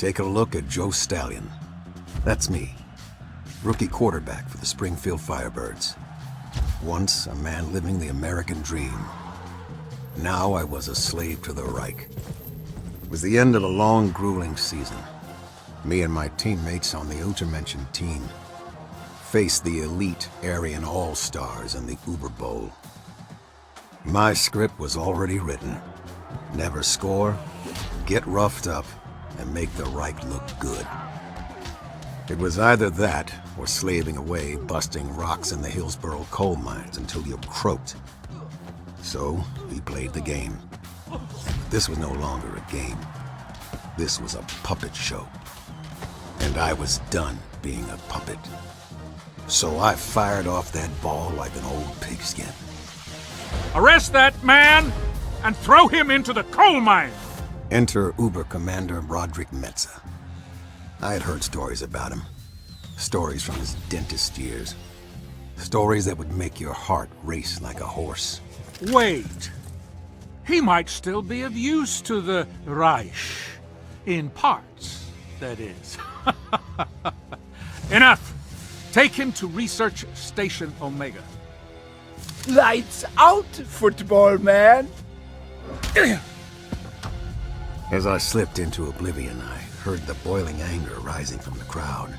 Take a look at Joe Stallion. That's me. Rookie quarterback for the Springfield Firebirds. Once a man living the American dream. Now I was a slave to the Reich. It was the end of a long, grueling season. Me and my teammates on the Untermenschen team faced the elite Aryan All-Stars in the Uber Bowl. My script was already written. Never score, get roughed up, and make the Reich look good. It was either that, or slaving away, busting rocks in the Hillsborough coal mines until you croaked. So, we played the game. This was no longer a game. This was a puppet show. And I was done being a puppet. So I fired off that ball like an old pigskin. Arrest that man and throw him into the coal mine! Enter Uber Commander Roderick Metze. I had heard stories about him. Stories from his dentist years. Stories that would make your heart race like a horse. Wait. He might still be of use to the Reich. In parts, that is. Enough! Take him to Research Station Omega. Lights out, football man! As I slipped into oblivion, I heard the boiling anger rising from the crowd.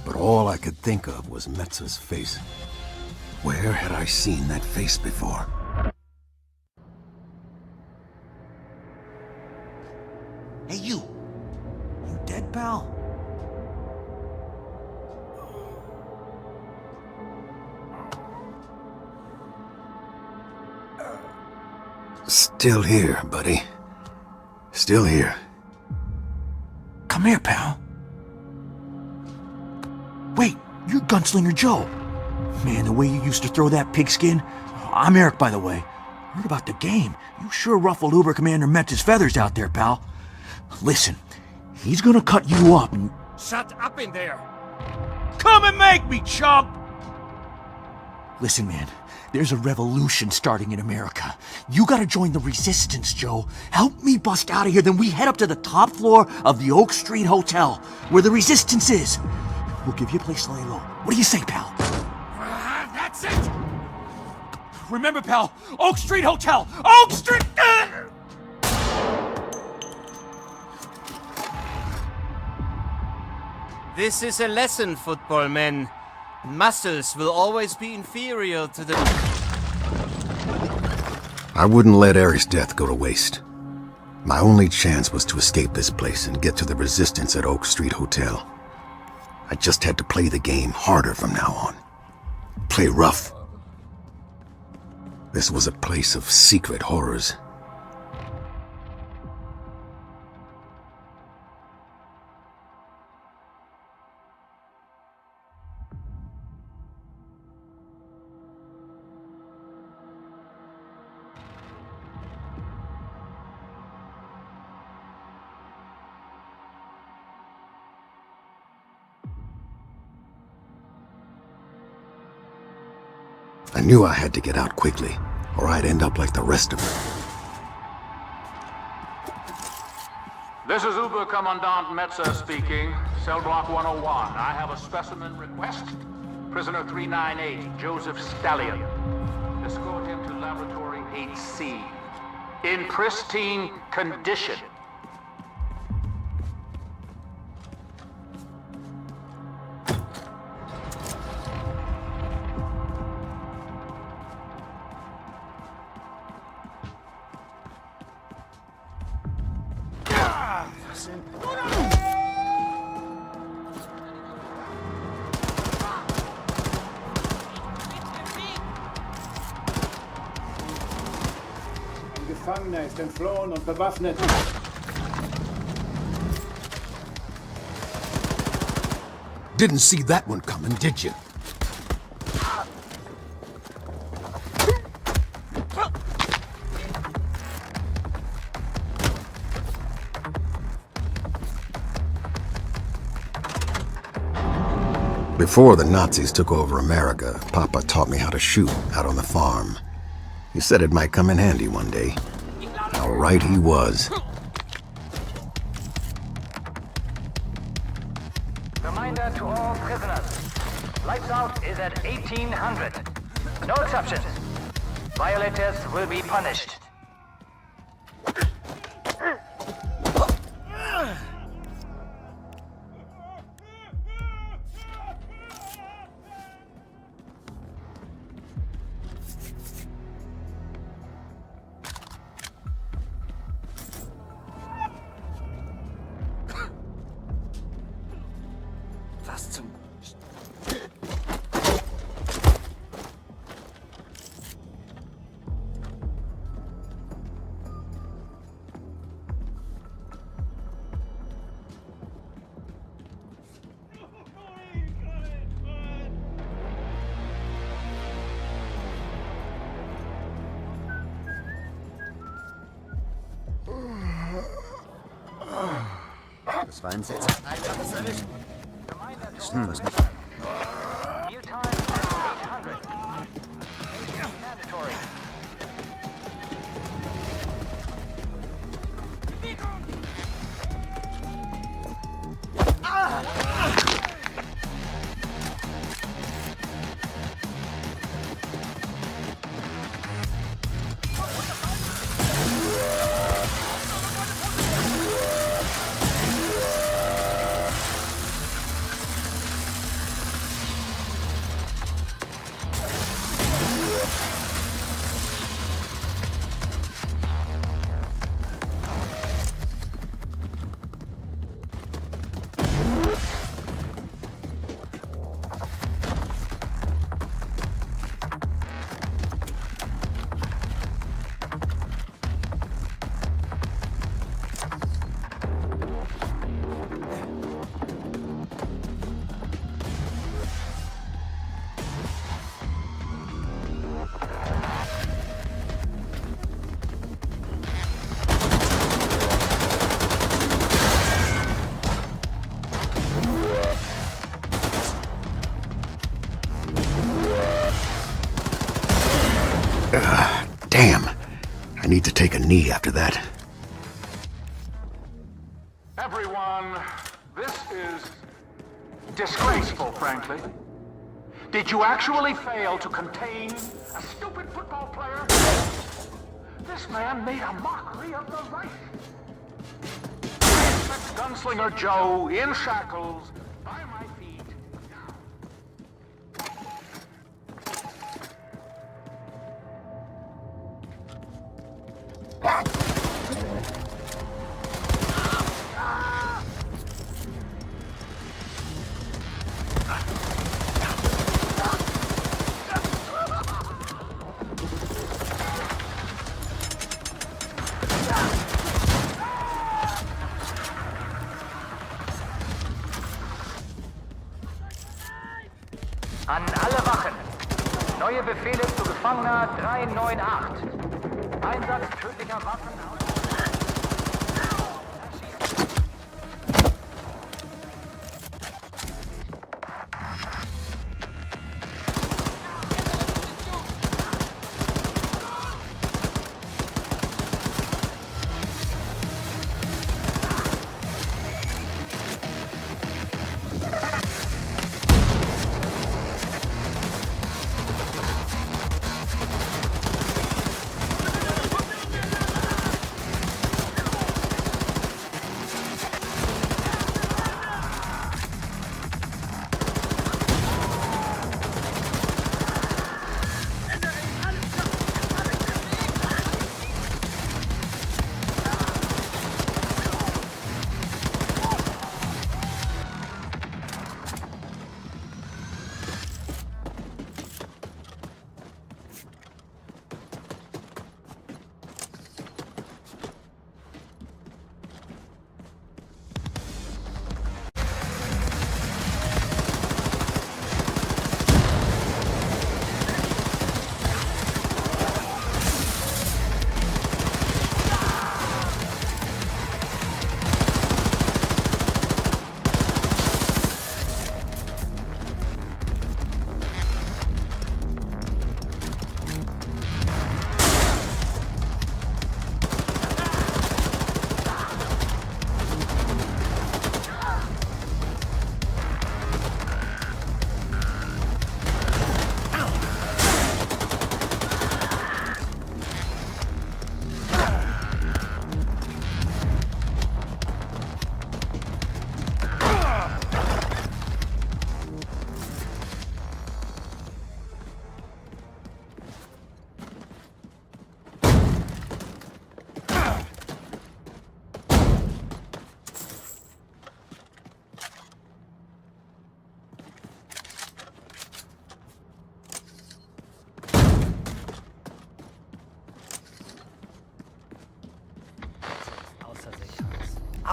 But all I could think of was Metze's face. Where had I seen that face before? Hey, you! You dead, pal? Still here, buddy. Still here. Come here, pal. Wait, you're Gunslinger Joe. Man, the way you used to throw that pigskin. I'm Eric, by the way. Heard about the game. You sure ruffled Uber Commander Metze's feathers out there, pal. Listen, he's gonna cut you up and... Shut up in there! Come and make me, chump! Listen, man, there's a revolution starting in America. You gotta join the resistance, Joe. Help me bust out of here, then we head up to the top floor of the Oak Street Hotel, where the resistance is. We'll give you a place to lay low. What do you say, pal? That's it! Remember, pal, Oak Street Hotel! Oak Street! This is a lesson, football men. Muscles will always be inferior to the... I wouldn't let Eric's death go to waste. My only chance was to escape this place and get to the resistance at Oak Street Hotel. I just had to play the game harder from now on. Play rough. This was a place of secret horrors. I knew I had to get out quickly, or I'd end up like the rest of them. This is Uber Commandant Metze speaking. Cell Block 101. I have a specimen request. Prisoner 398, Joseph Stallion. Escort him to Laboratory 8C. In pristine condition. Gefangener ist entflohen und bewaffnet. Didn't see that one coming, did you? Before the Nazis took over America, Papa taught me how to shoot out on the farm. He said it might come in handy one day. How right he was. Reminder to all prisoners. Lights out is at 1800. No exceptions. Violators will be punished. Was zum... Das war ein Setzer. Stimmt, was nicht. Meal time at 800. Mandatory. Damn. I need to take a knee after that. Everyone, this is disgraceful, frankly. Did you actually fail to contain a stupid football player? This man made a mockery of the Reich. I expect Gunslinger Joe in shackles by my feet. An alle Wachen. Neue Befehle zu Gefangener 398. Einsatz tödlicher Waffen aus...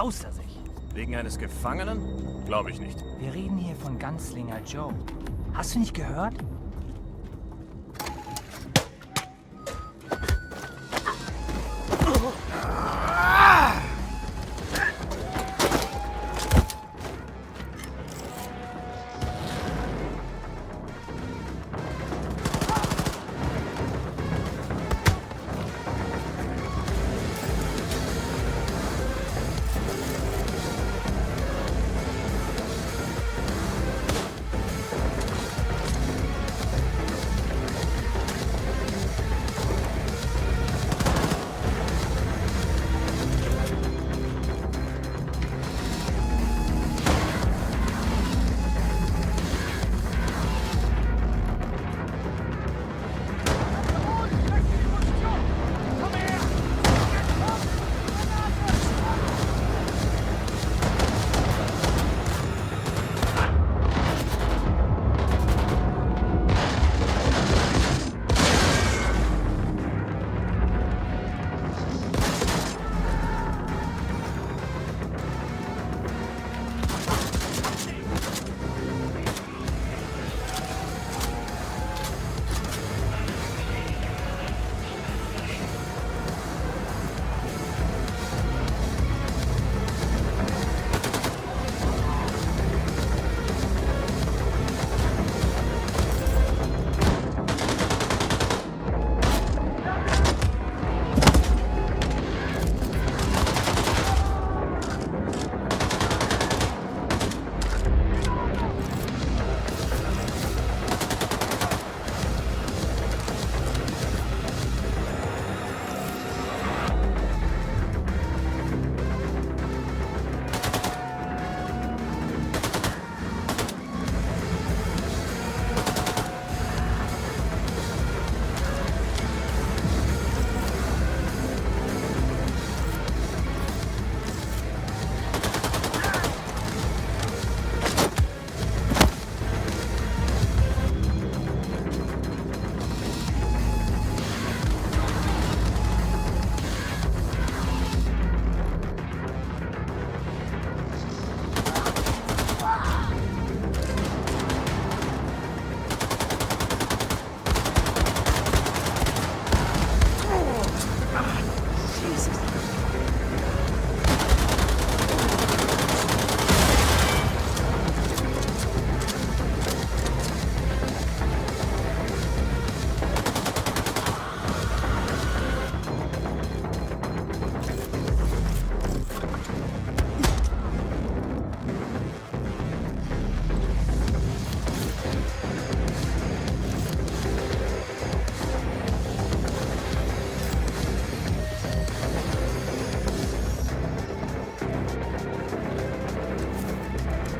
außer sich. Wegen eines Gefangenen? Glaube ich nicht. Wir reden hier von Gunslinger Joe. Hast du nicht gehört?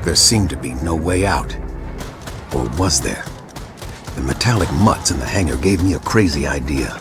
There seemed to be no way out. Or was there? The metallic mutts in the hangar gave me a crazy idea.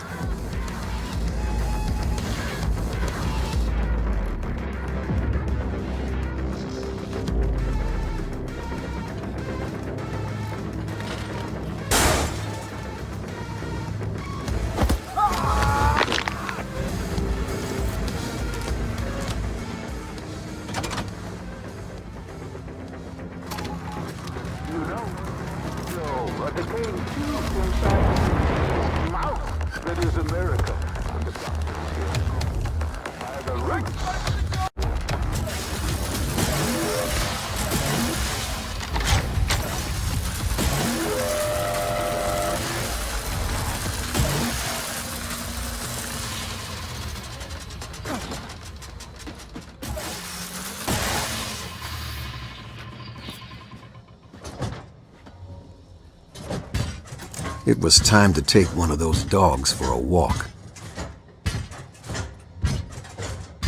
It was time to take one of those dogs for a walk.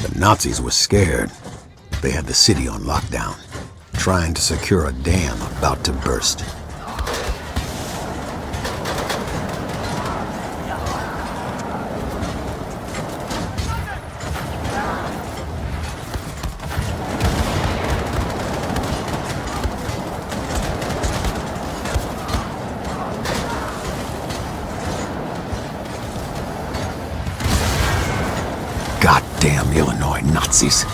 The Nazis were scared. They had the city on lockdown, trying to secure a dam about to burst. Goddamn Illinois Nazis.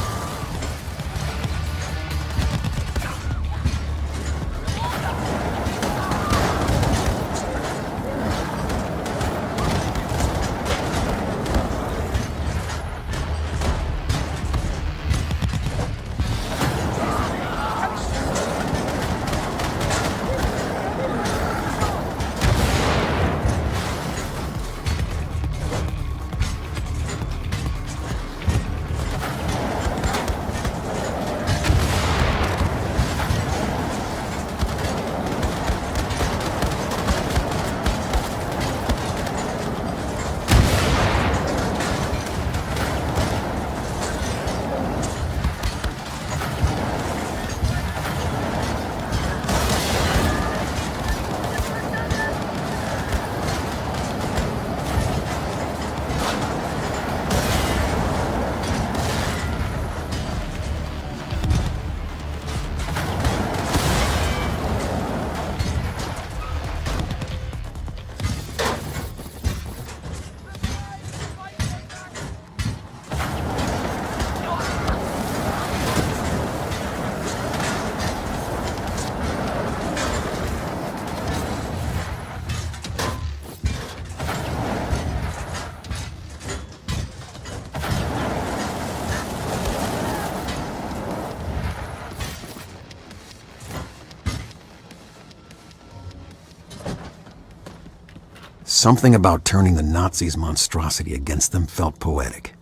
Something about turning the Nazis' monstrosity against them felt poetic.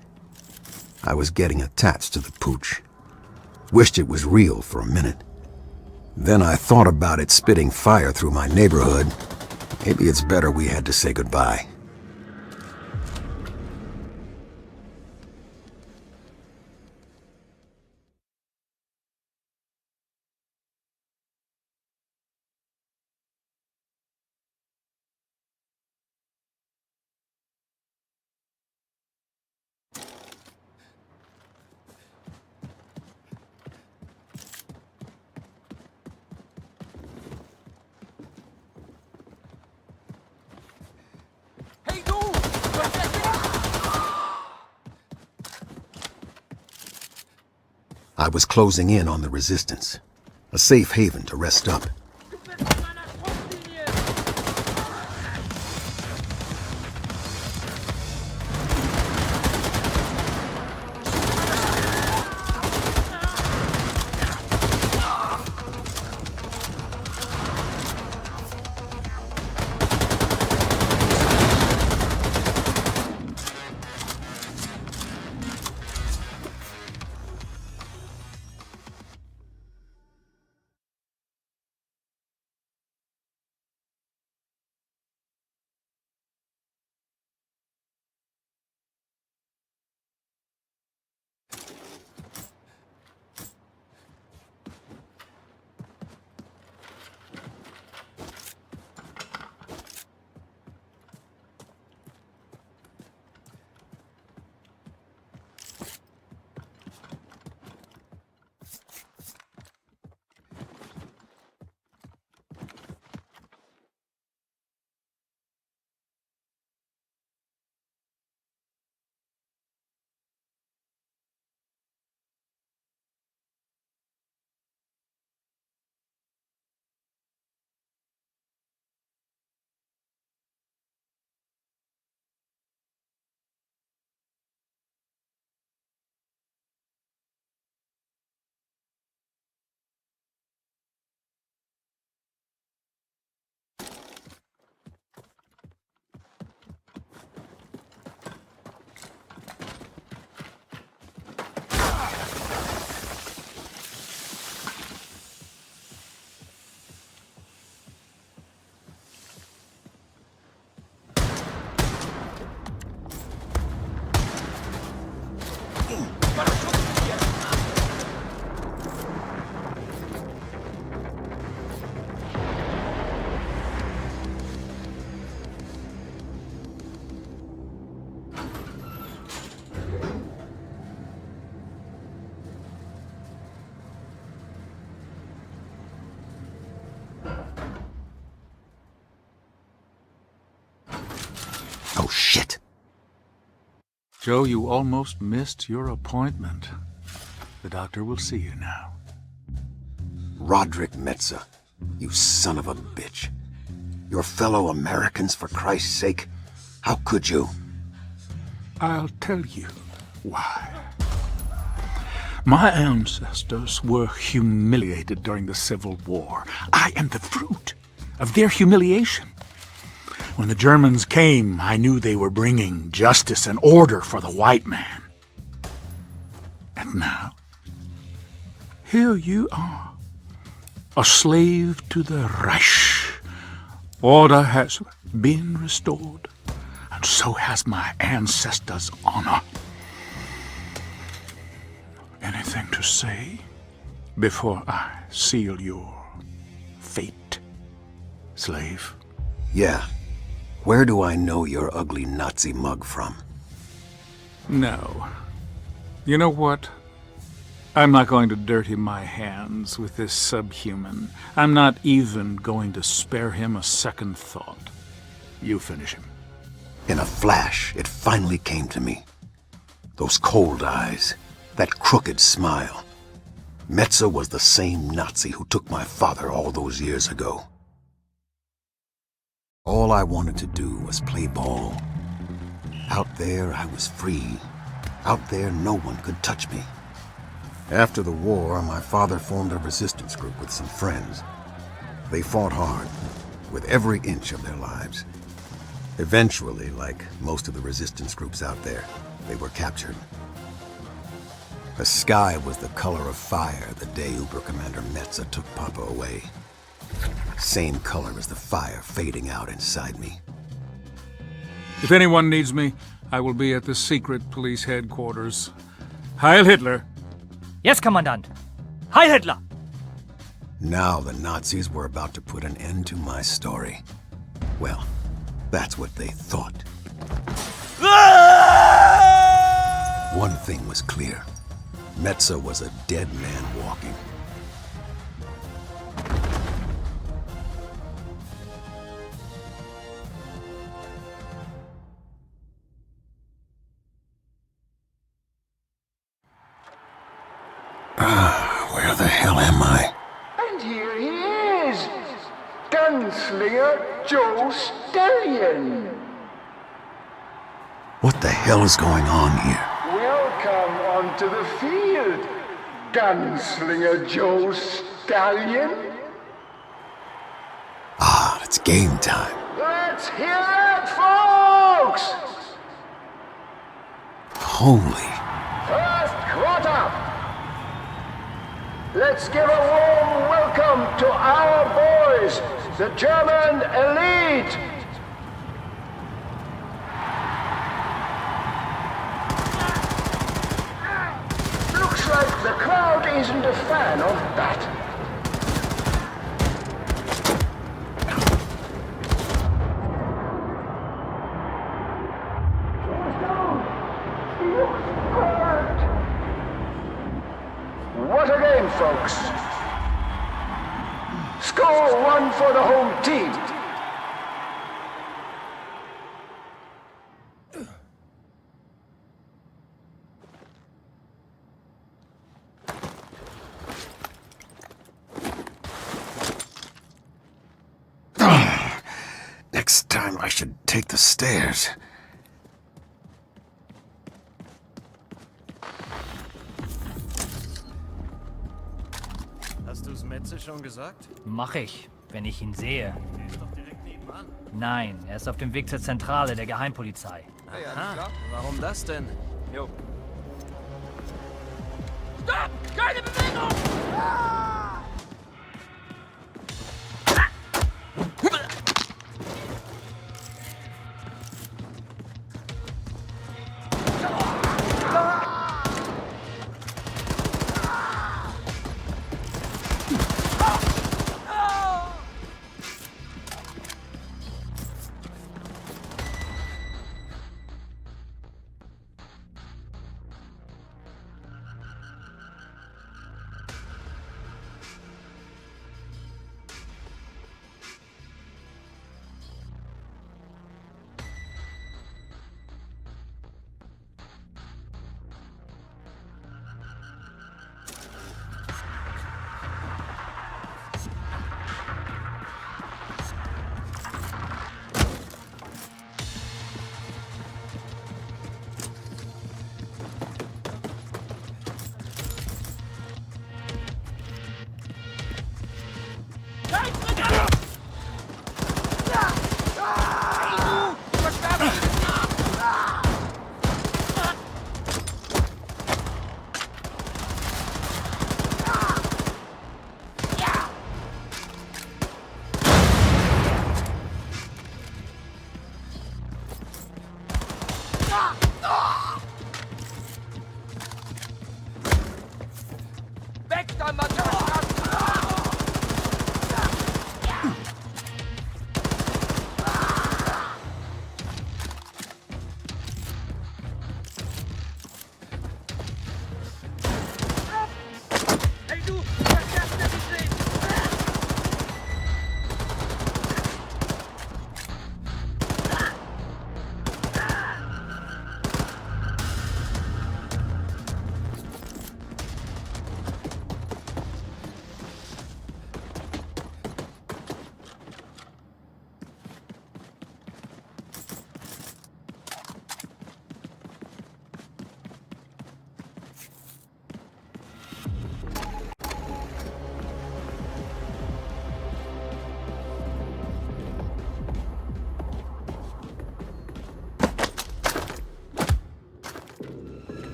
I was getting attached to the pooch. Wished it was real for a minute. Then I thought about it spitting fire through my neighborhood. Maybe it's better we had to say goodbye. I was closing in on the resistance. A safe haven to rest up. Oh, shit. Joe, you almost missed your appointment. The doctor will see you now. Roderick Metza, you son of a bitch. Your fellow Americans, for Christ's sake. How could you? I'll tell you why. My ancestors were humiliated during the Civil War. I am the fruit of their humiliation. When the Germans came, I knew they were bringing justice and order for the white man. And now, here you are, a slave to the Reich. Order has been restored, and so has my ancestors' honor. Anything to say before I seal your fate, slave? Yeah. Where do I know your ugly Nazi mug from? No. You know what? I'm not going to dirty my hands with this subhuman. I'm not even going to spare him a second thought. You finish him. In a flash, it finally came to me. Those cold eyes, that crooked smile. Metza was the same Nazi who took my father all those years ago. All I wanted to do was play ball. Out there, I was free. Out there, no one could touch me. After the war, my father formed a resistance group with some friends. They fought hard, with every inch of their lives. Eventually, like most of the resistance groups out there, they were captured. The sky was the color of fire the day Uber Commander Metza took Papa away. Same color as the fire fading out inside me. If anyone needs me, I will be at the secret police headquarters. Heil Hitler! Yes, Commandant. Heil Hitler! Now the Nazis were about to put an end to my story. Well, that's what they thought. One thing was clear. Metza was a dead man walking. Where the hell am I? And here he is! Gunslinger Joe Stallion! What the hell is going on here? Welcome onto the field, Gunslinger Joe Stallion! Ah, it's game time. Let's hear it, folks! Holy. First quarter! Let's give a warm welcome to our boys, the German elite! Looks like the crowd isn't a fan of that. What a game, folks. Score 1 for the home team. Next time I should take the stairs. Hast du's Metze schon gesagt? Mach ich, wenn ich ihn sehe. Der ist doch direkt nebenan. Nein, er ist auf dem Weg zur Zentrale der Geheimpolizei. Aha, warum das denn? Jo. Stopp! Keine Bewegung!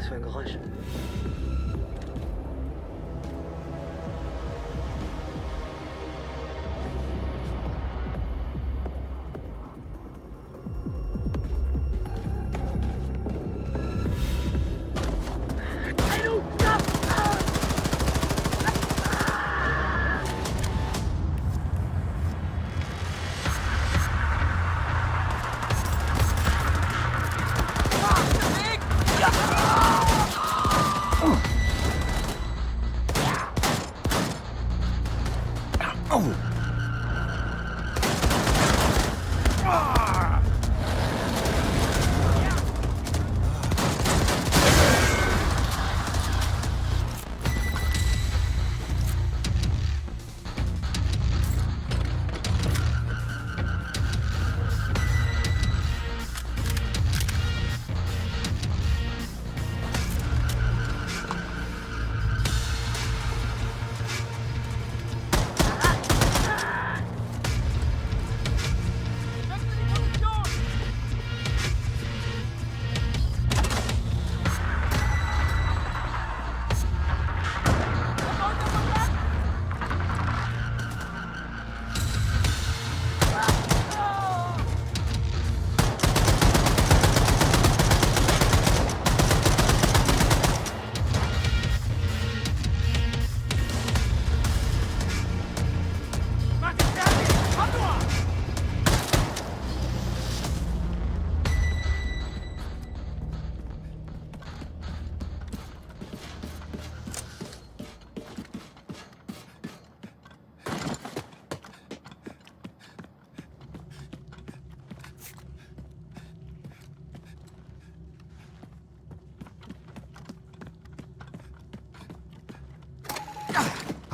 Was für ein Geräusch?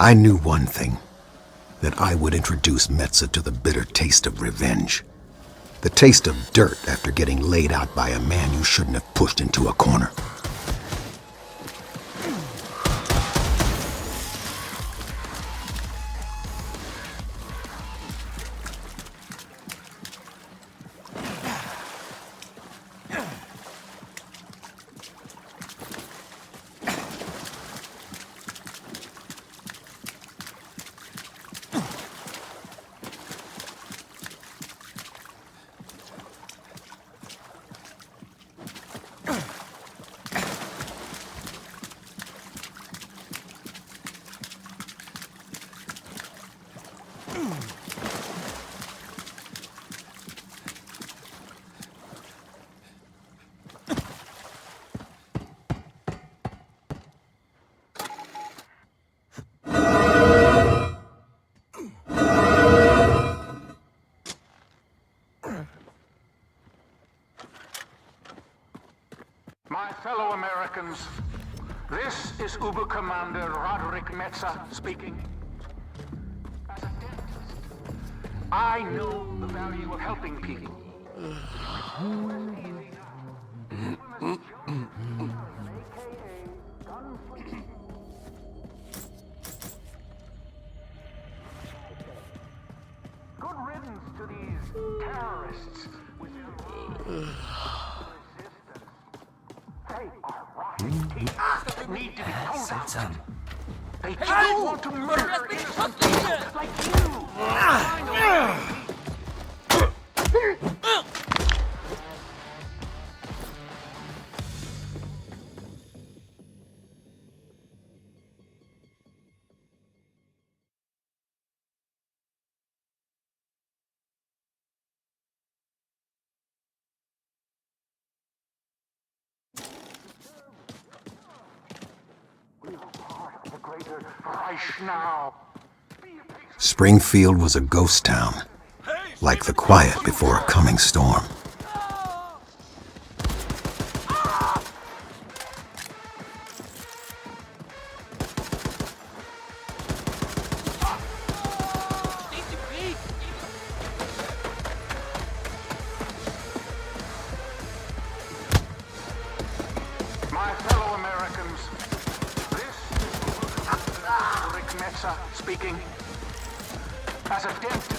I knew one thing, that I would introduce Metza to the bitter taste of revenge. The taste of dirt after getting laid out by a man you shouldn't have pushed into a corner. My fellow Americans, this is Uber Commander Roderick Metza speaking. As a dentist, I know the value of helping people. Good riddance to these terrorists with their resistance. They are rotten teeth that need to be pulled out. They just want to murder innocent people like you. Springfield was a ghost town, like the quiet before a coming storm. My fellow Americans, this is Roderick Metza speaking. As a dentist,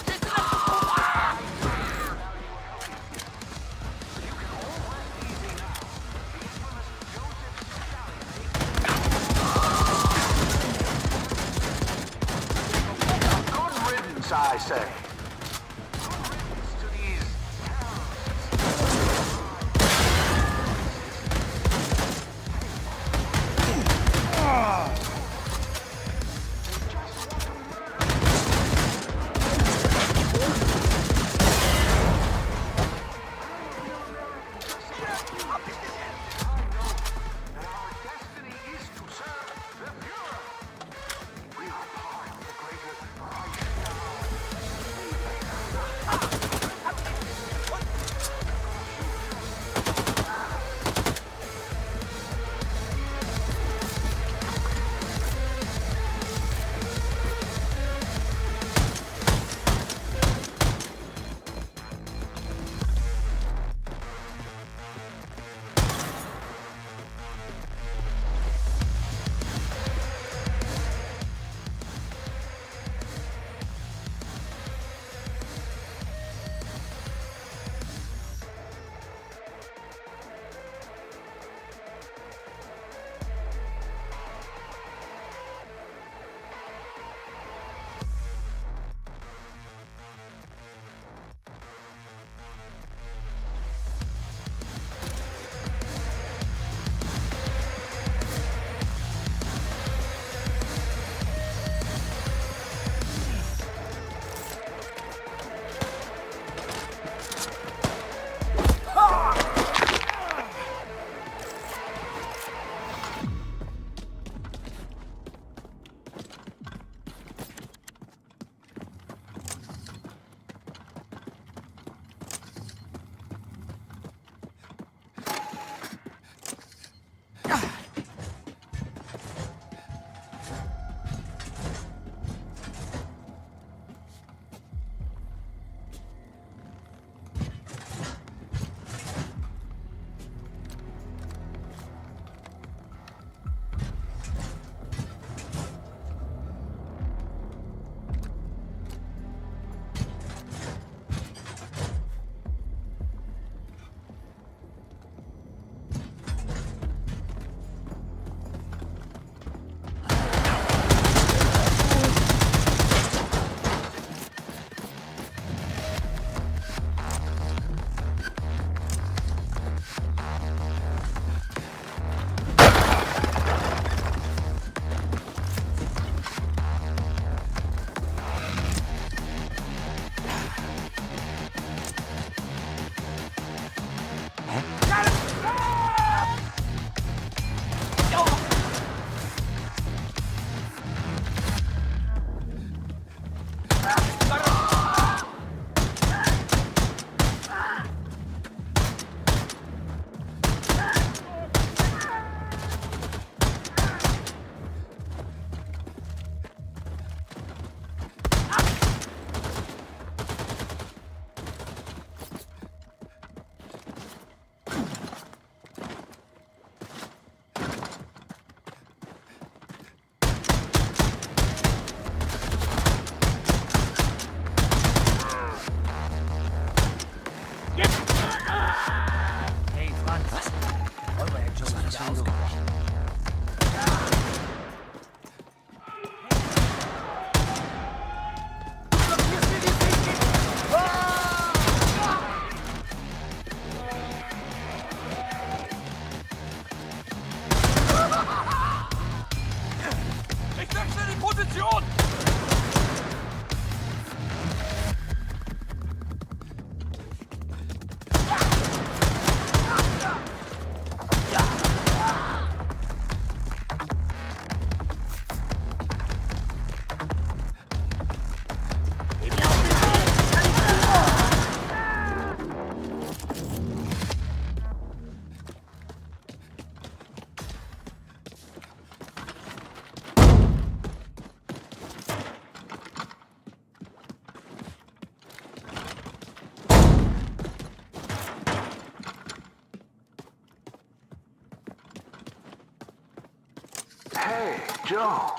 Joe,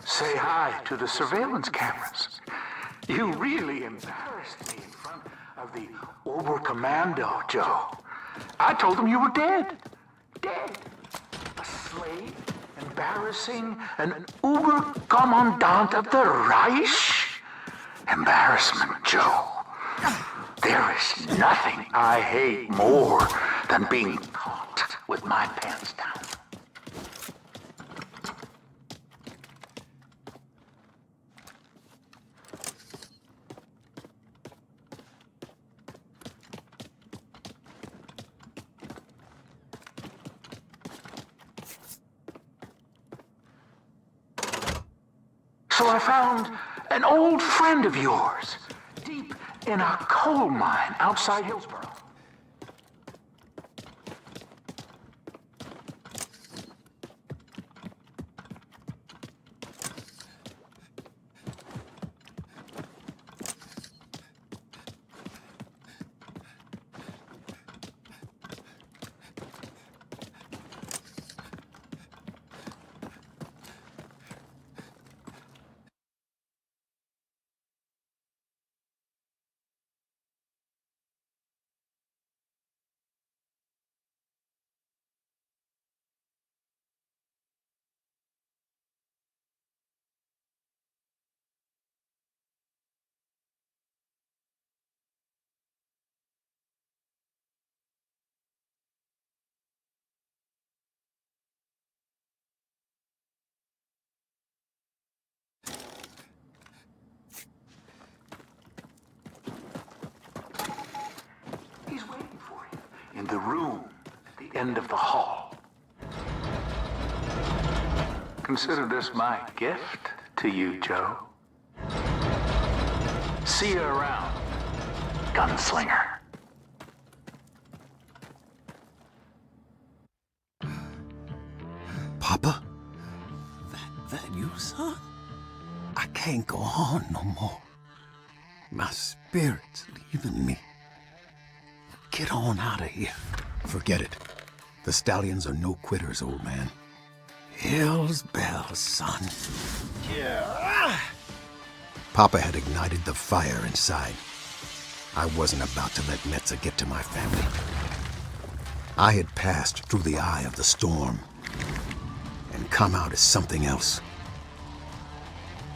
say hi to the surveillance cameras. You really embarrassed me in front of the Oberkommando, Joe. I told them you were dead. Dead. A slave embarrassing an Oberkommandant of the Reich? Embarrassment, Joe. There is nothing I hate more than being caught with my pants down. So I found an old friend of yours, deep in a coal mine outside Hillsborough. He's waiting for you in the room at the end of the hall. Consider this my gift to you, Joe. See you around, Gunslinger. Papa? That you, son? I can't go on no more. My spirit's leaving me. Get on out of here. Forget it. The Stallions are no quitters, old man. Hell's bells, son. Yeah. Papa had ignited the fire inside. I wasn't about to let Metza get to my family. I had passed through the eye of the storm and come out as something else.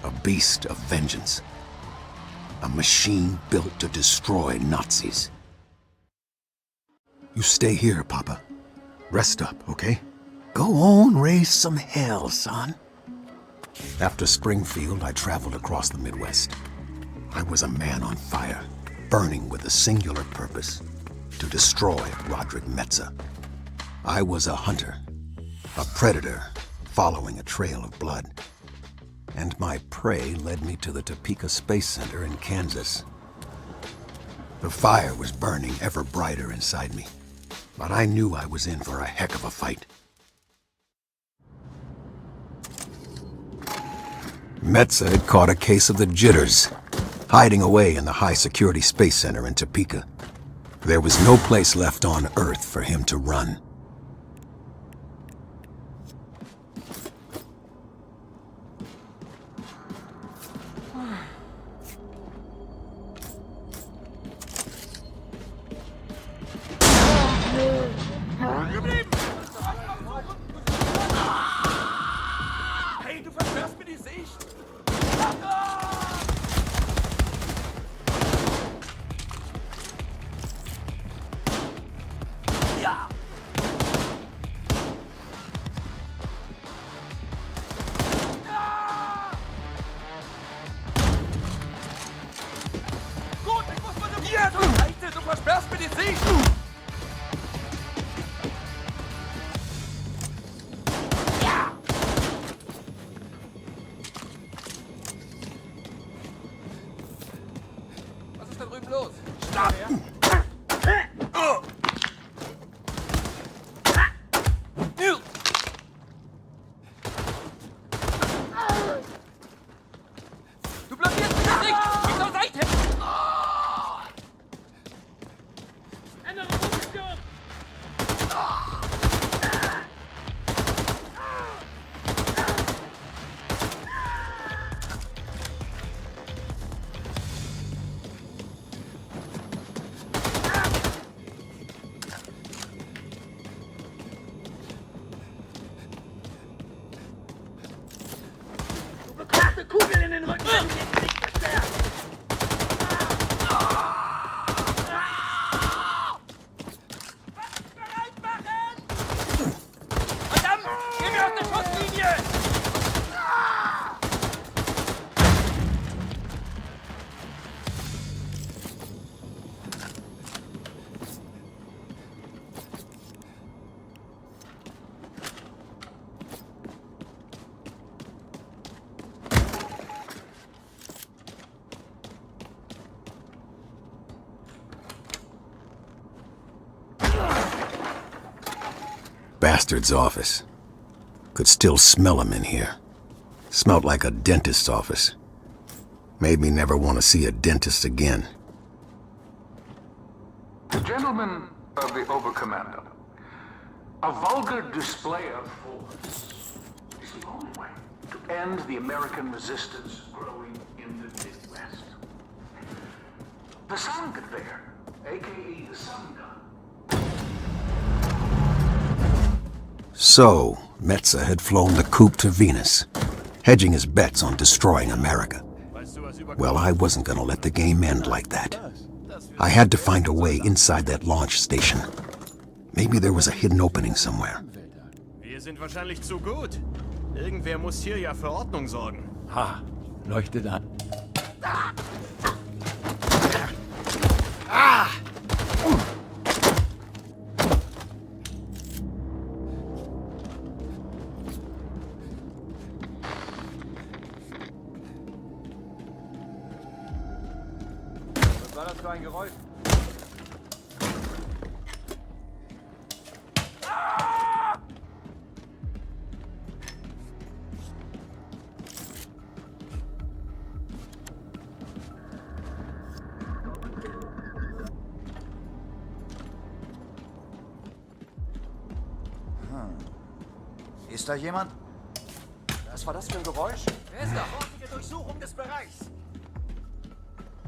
A beast of vengeance. A machine built to destroy Nazis. You stay here, Papa. Rest up, okay? Go on, raise some hell, son. After Springfield, I traveled across the Midwest. I was a man on fire, burning with a singular purpose, to destroy Roderick Metza. I was a hunter, a predator, following a trail of blood. And my prey led me to the Topeka Space Center in Kansas. The fire was burning ever brighter inside me, but I knew I was in for a heck of a fight. Metza had caught a case of the jitters, hiding away in the high-security space center in Topeka. There was no place left on Earth for him to run. Hey, du versperrst mir die Sicht! Ja! Gut, ich muss mal hier zur Seite! Du versperrst mir die Sicht! Was ist da drüben los? Stopp! Du blockierst mich nicht! Geh zur Seite! Ändere Position! bastard's office. Could still smell him in here. Smelled like a dentist's office. Made me never want to see a dentist again. Gentlemen of the Oberkommando, a vulgar display of force is the only way to end the American resistance growing in the Midwest. The sound conveyor, aka the sun gun. So, Metza had flown the coupe to Venus, hedging his bets on destroying America. Well, I wasn't gonna let the game end like that. I had to find a way inside that launch station. Maybe there was a hidden opening somewhere. Wir sind wahrscheinlich zu gut. Irgendwer muss hier ja für Ordnung sorgen. Ha, leuchtet an. Was war das für ein Geräusch? Ist da jemand? Was war das für ein Geräusch? Wer ist da? Sofortige Durchsuchung des Bereichs.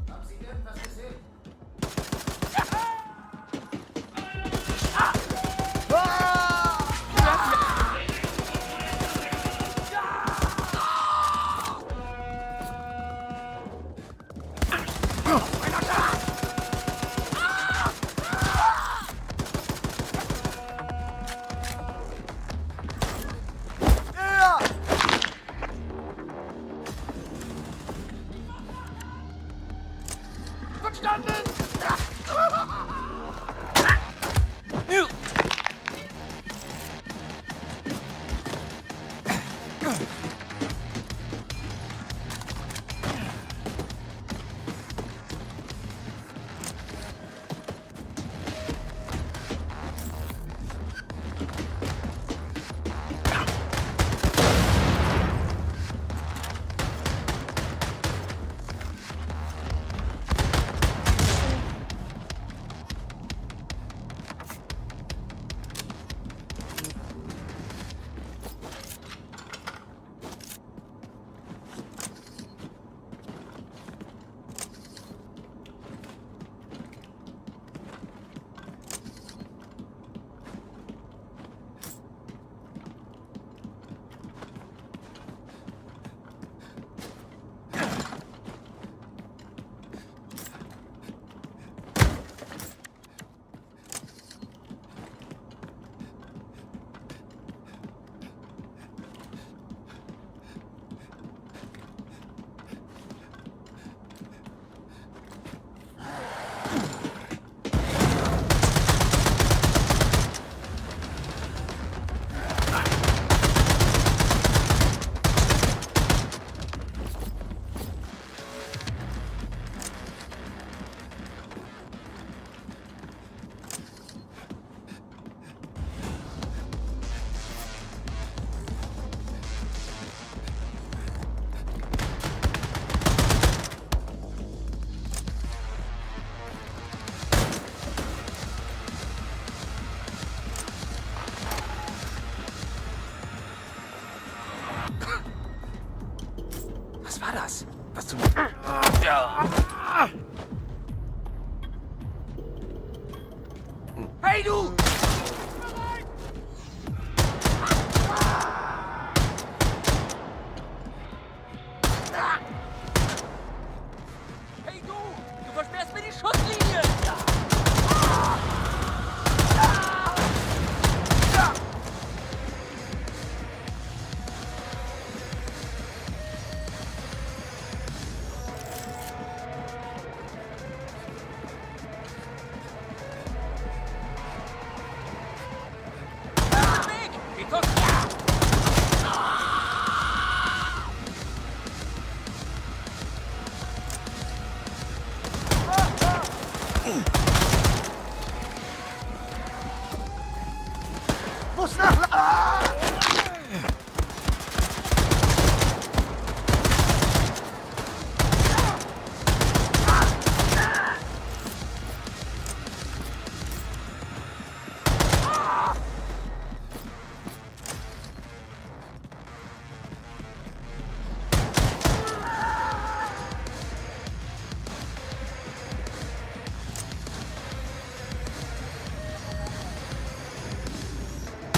Haben Sie irgendwas gesehen? Was war das? Was zum... Hey du! Hey du! Du versperrst mir die Schusslinie!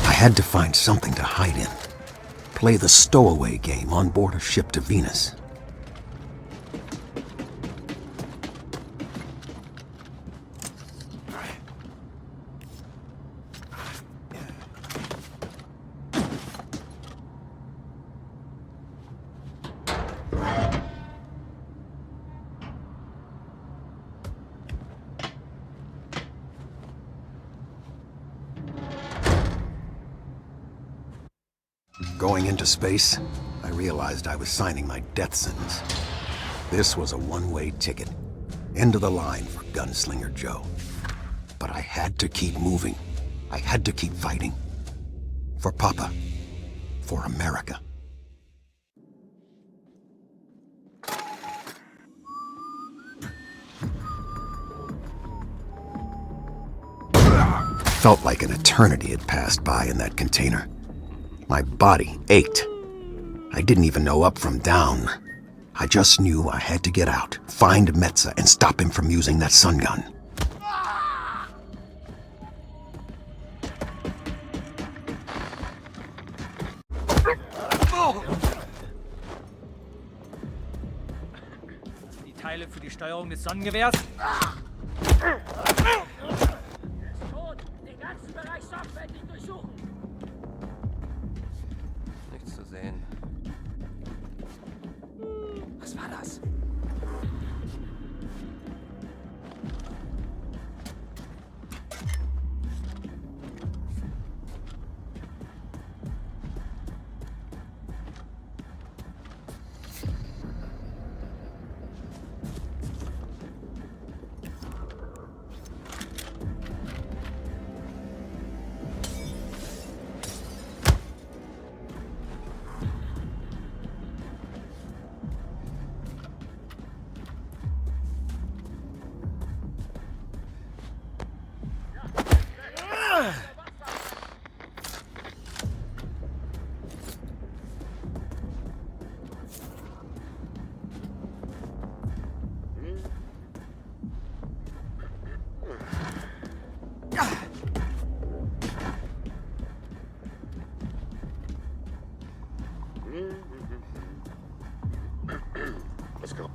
I had to find something to hide in. Play the stowaway game on board a ship to Venus. Going into space, I realized I was signing my death sentence. This was a one-way ticket. End of the line for Gunslinger Joe. But I had to keep moving. I had to keep fighting. For Papa. For America. Felt like an eternity had passed by in that container. My body ached. I didn't even know up from down. I just knew I had to get out, find Metza, and stop him from using that sun gun. Die Teile für die Steuerung des Sonnengewehrs. Den ganzen Bereich sorgfältig durchsuchen. Nichts zu sehen. Was war das? Let's go.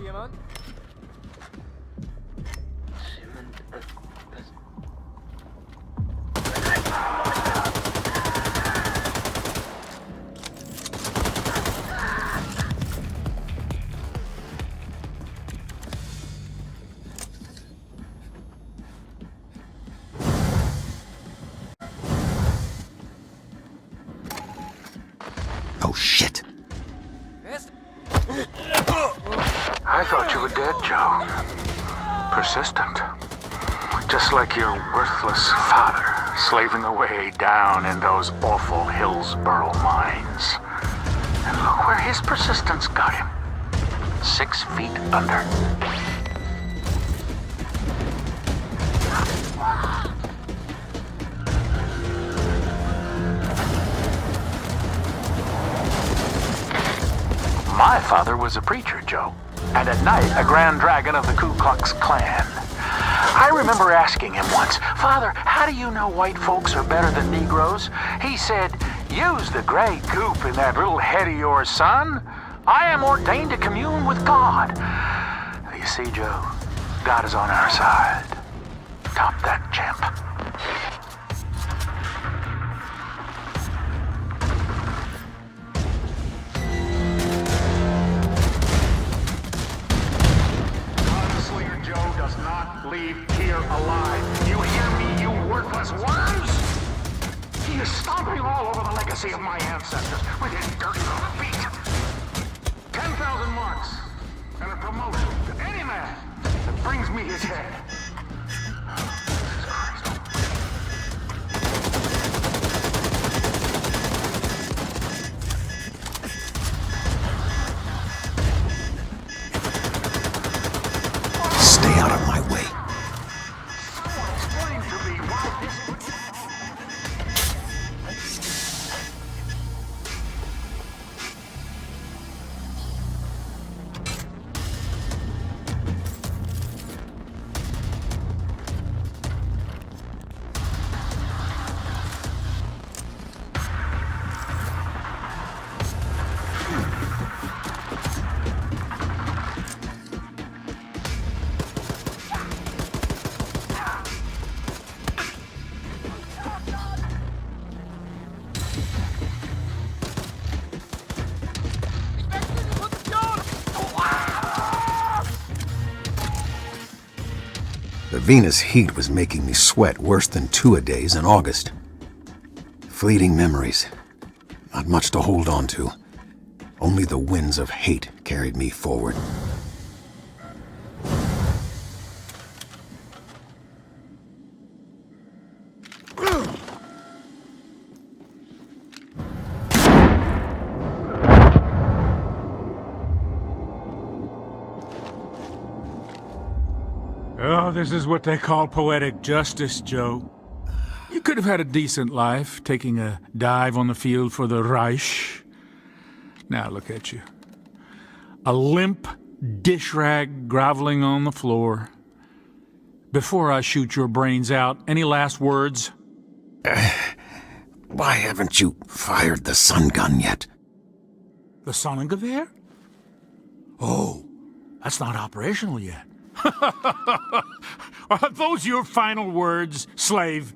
jemand? Oh, shit. I thought you were dead, Joe. Persistent. Just like your worthless father, slaving away down in those awful Hillsborough mines. And look where his persistence got him. 6 feet under. My father was a preacher, Joe, and at night a Grand Dragon of the Ku Klux Klan. I remember asking him once, "Father, how do you know white folks are better than Negroes?" He said, "Use the gray goop in that little head of yours, son. I am ordained to commune with God." You see, Joe, God is on our side. Top that chimp. Gunslinger Joe does not leave here alive. You hear me, you worthless worms? He is stomping all over the legacy of my ancestors with his dirty little feet. 10,000 marks and a promotion to any man that brings me his head. Jesus Christ. Stay out of my way. Someone explain to me why this... The Venus heat was making me sweat worse than two-a-days in August. Fleeting memories. Not much to hold on to. Only the winds of hate carried me forward. Oh, this is what they call poetic justice, Joe. You could have had a decent life, taking a dive on the field for the Reich. Now look at you. A limp dish rag groveling on the floor. Before I shoot your brains out, any last words? Why haven't you fired the sun gun yet? The Sonnengewehr? Oh, that's not operational yet. Are those your final words, slave?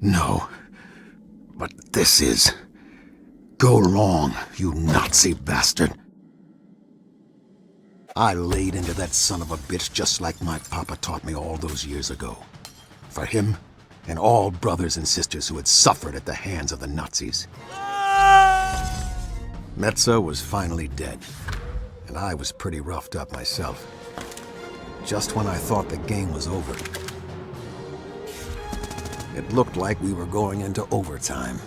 No, but this is... Go long, you Nazi bastard. I laid into that son of a bitch just like my papa taught me all those years ago. For him and all brothers and sisters who had suffered at the hands of the Nazis. Metza was finally dead, and I was pretty roughed up myself. Just when I thought the game was over. It looked like we were going into overtime.